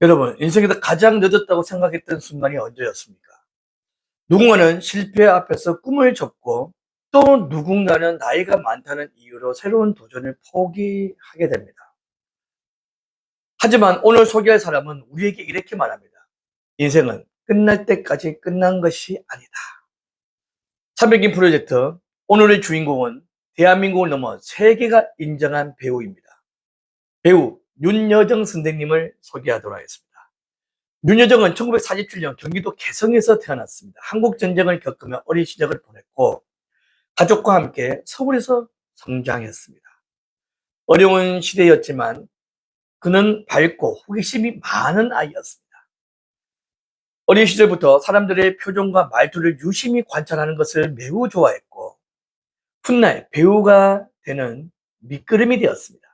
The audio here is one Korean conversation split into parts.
여러분, 인생에서 가장 늦었다고 생각했던 순간이 언제였습니까? 누군가는 실패 앞에서 꿈을 접고 또 누군가는 나이가 많다는 이유로 새로운 도전을 포기하게 됩니다. 하지만 오늘 소개할 사람은 우리에게 이렇게 말합니다. 인생은 끝날 때까지 끝난 것이 아니다. 300인 프로젝트 오늘의 주인공은 대한민국을 넘어 세계가 인정한 배우입니다. 배우 윤여정 선생님을 소개하도록 하겠습니다. 윤여정은 1947년 경기도 개성에서 태어났습니다. 한국전쟁을 겪으며 어린 시절을 보냈고 가족과 함께 서울에서 성장했습니다. 어려운 시대였지만 그는 밝고 호기심이 많은 아이였습니다. 어린 시절부터 사람들의 표정과 말투를 유심히 관찰하는 것을 매우 좋아했고 훗날 배우가 되는 밑거름이 되었습니다.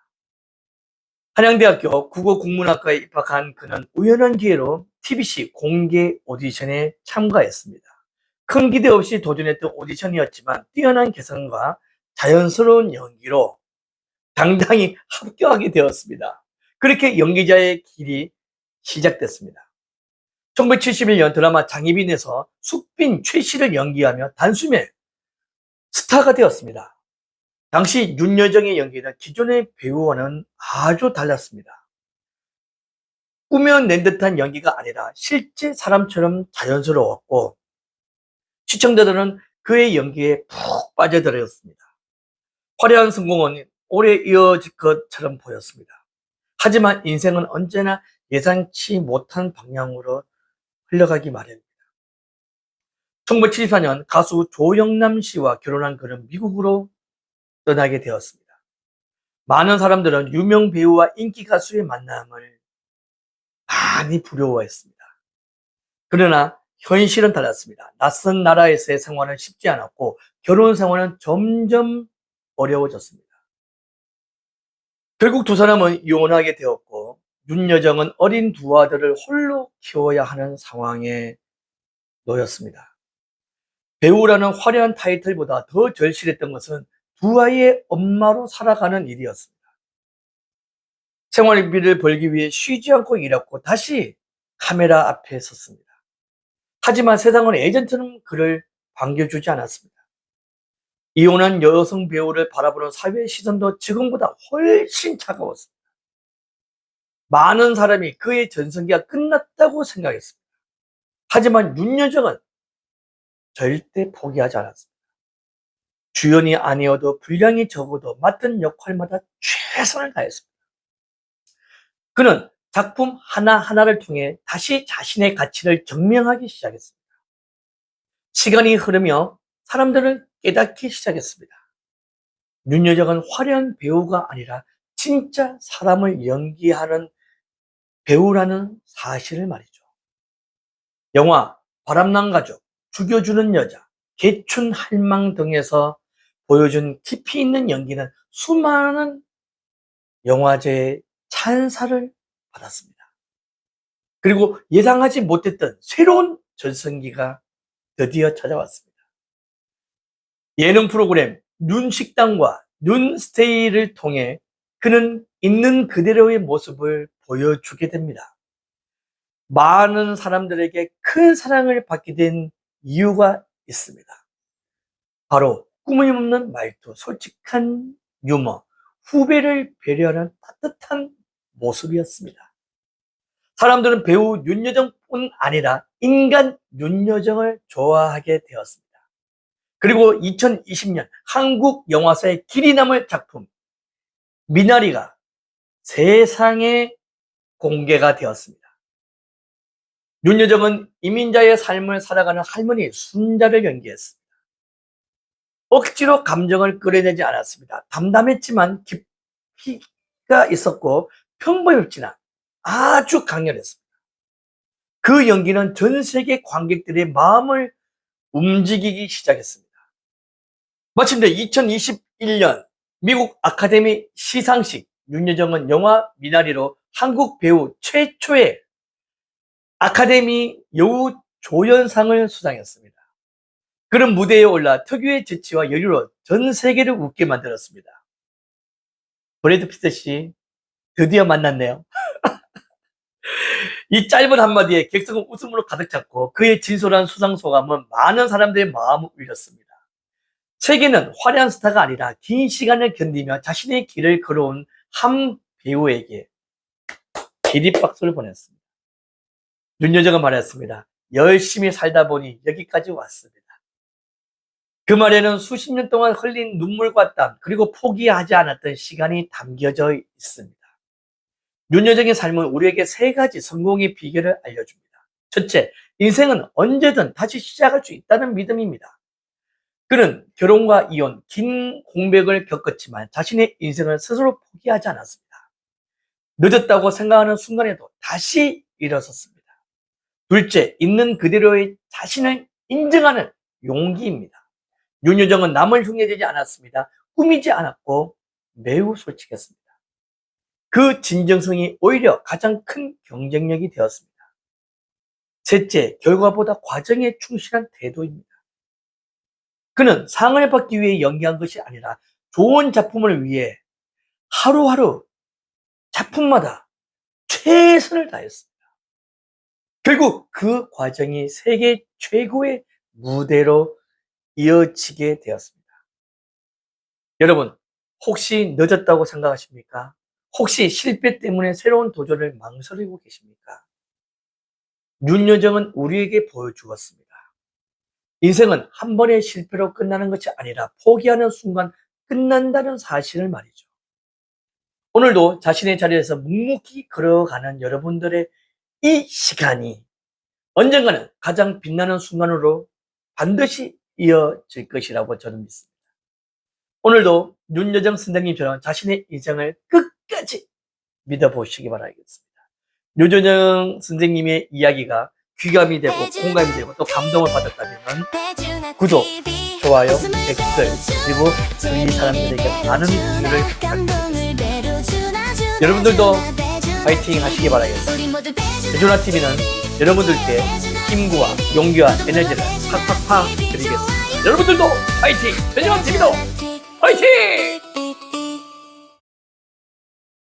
한양대학교 국어국문학과에 입학한 그는 우연한 기회로 TBC 공개 오디션에 참가했습니다. 큰 기대 없이 도전했던 오디션이었지만 뛰어난 개성과 자연스러운 연기로 당당히 합격하게 되었습니다. 그렇게 연기자의 길이 시작됐습니다. 1971년 드라마 장희빈에서 숙빈 최 씨를 연기하며 단숨에 스타가 되었습니다. 당시 윤여정의 연기는 기존의 배우와는 아주 달랐습니다. 꾸며낸 듯한 연기가 아니라 실제 사람처럼 자연스러웠고 시청자들은 그의 연기에 푹 빠져들었습니다. 화려한 성공은 오래 이어질 것처럼 보였습니다. 하지만 인생은 언제나 예상치 못한 방향으로 흘러가기 마련입니다. 1974년 가수 조영남 씨와 결혼한 그는 미국으로 떠나게 되었습니다. 많은 사람들은 유명 배우와 인기 가수의 만남을 많이 부러워했습니다. 그러나 현실은 달랐습니다. 낯선 나라에서의 생활은 쉽지 않았고 결혼 생활은 점점 어려워졌습니다. 결국 두 사람은 이혼하게 되었고 윤여정은 어린 두 아들을 홀로 키워야 하는 상황에 놓였습니다. 배우라는 화려한 타이틀보다 더 절실했던 것은 두 아이의 엄마로 살아가는 일이었습니다. 생활비를 벌기 위해 쉬지 않고 일했고 다시 카메라 앞에 섰습니다. 하지만 세상은 예전처럼 그를 반겨주지 않았습니다. 이혼한 여성 배우를 바라보는 사회의 시선도 지금보다 훨씬 차가웠습니다. 많은 사람이 그의 전성기가 끝났다고 생각했습니다. 하지만 윤여정은 절대 포기하지 않았습니다. 주연이 아니어도 분량이 적어도 맡은 역할마다 최선을 다했습니다. 그는 작품 하나하나를 통해 다시 자신의 가치를 증명하기 시작했습니다. 시간이 흐르며 사람들은 깨닫기 시작했습니다. 윤여정은 화려한 배우가 아니라 진짜 사람을 연기하는 배우라는 사실을 말이죠. 영화 바람난 가족, 죽여주는 여자, 개춘 할망 등에서 보여준 깊이 있는 연기는 수많은 영화제의 찬사를 받았습니다. 그리고 예상하지 못했던 새로운 전성기가 드디어 찾아왔습니다. 예능 프로그램 눈식당과 눈스테이를 통해 그는 있는 그대로의 모습을 보여주게 됩니다. 많은 사람들에게 큰 사랑을 받게 된 이유가 있습니다. 바로 꾸밈 없는 말투, 솔직한 유머, 후배를 배려하는 따뜻한 모습이었습니다. 사람들은 배우 윤여정뿐 아니라 인간 윤여정을 좋아하게 되었습니다. 그리고 2020년 한국 영화사의 길이 남을 작품 미나리가 세상에 공개가 되었습니다. 윤여정은 이민자의 삶을 살아가는 할머니 순자를 연기했습니다. 억지로 감정을 끌어내지 않았습니다. 담담했지만 깊이가 있었고 평범했지만 아주 강렬했습니다. 그 연기는 전 세계 관객들의 마음을 움직이기 시작했습니다. 마침내 2021년 미국 아카데미 시상식 윤여정은 영화 미나리로 한국 배우 최초의 아카데미 여우 조연상을 수상했습니다. 그런 무대에 올라 특유의 재치와 여유로 전 세계를 웃게 만들었습니다. 브래드 피트 씨 드디어 만났네요. 이 짧은 한마디에 객석은 웃음으로 가득 찼고 그의 진솔한 수상소감은 많은 사람들의 마음을 울렸습니다. 세계는 화려한 스타가 아니라 긴 시간을 견디며 자신의 길을 걸어온 한 배우에게 기립박수를 보냈습니다. 윤여정은 말했습니다. 열심히 살다 보니 여기까지 왔습니다. 그 말에는 수십 년 동안 흘린 눈물과 땀 그리고 포기하지 않았던 시간이 담겨져 있습니다. 윤여정의 삶은 우리에게 3가지 성공의 비결을 알려줍니다. 첫째, 인생은 언제든 다시 시작할 수 있다는 믿음입니다. 그는 결혼과 이혼, 긴 공백을 겪었지만 자신의 인생을 스스로 포기하지 않았습니다. 늦었다고 생각하는 순간에도 다시 일어섰습니다. 둘째, 있는 그대로의 자신을 인정하는 용기입니다. 윤여정은 남을 흉내내지 않았습니다. 꾸미지 않았고 매우 솔직했습니다. 그 진정성이 오히려 가장 큰 경쟁력이 되었습니다. 셋째, 결과보다 과정에 충실한 태도입니다. 그는 상을 받기 위해 연기한 것이 아니라 좋은 작품을 위해 하루하루 작품마다 최선을 다했습니다. 결국 그 과정이 세계 최고의 무대로 이어지게 되었습니다. 여러분, 혹시 늦었다고 생각하십니까? 혹시 실패 때문에 새로운 도전을 망설이고 계십니까? 윤여정은 우리에게 보여주었습니다. 인생은 한 번의 실패로 끝나는 것이 아니라 포기하는 순간 끝난다는 사실을 말이죠. 오늘도 자신의 자리에서 묵묵히 걸어가는 여러분들의 이 시간이 언젠가는 가장 빛나는 순간으로 반드시 이어질 것이라고 저는 믿습니다. 오늘도 윤여정 선생님처럼 자신의 인생을 끝까지 믿어보시기 바라겠습니다. 윤여정 선생님의 이야기가 귀감이 되고 공감이 되고 또 감동을 받았다면 구독, 좋아요, 댓글 그리고 주위 사람들에게 많은 공유를 부탁드립니다. 여러분들도 파이팅 하시기 바라겠습니다. 대조나TV는 여러분들께 힘과 용기와 에너지를 팍팍팍 드리겠습니다. 여러분들도 파이팅! 대조나TV도 파이팅!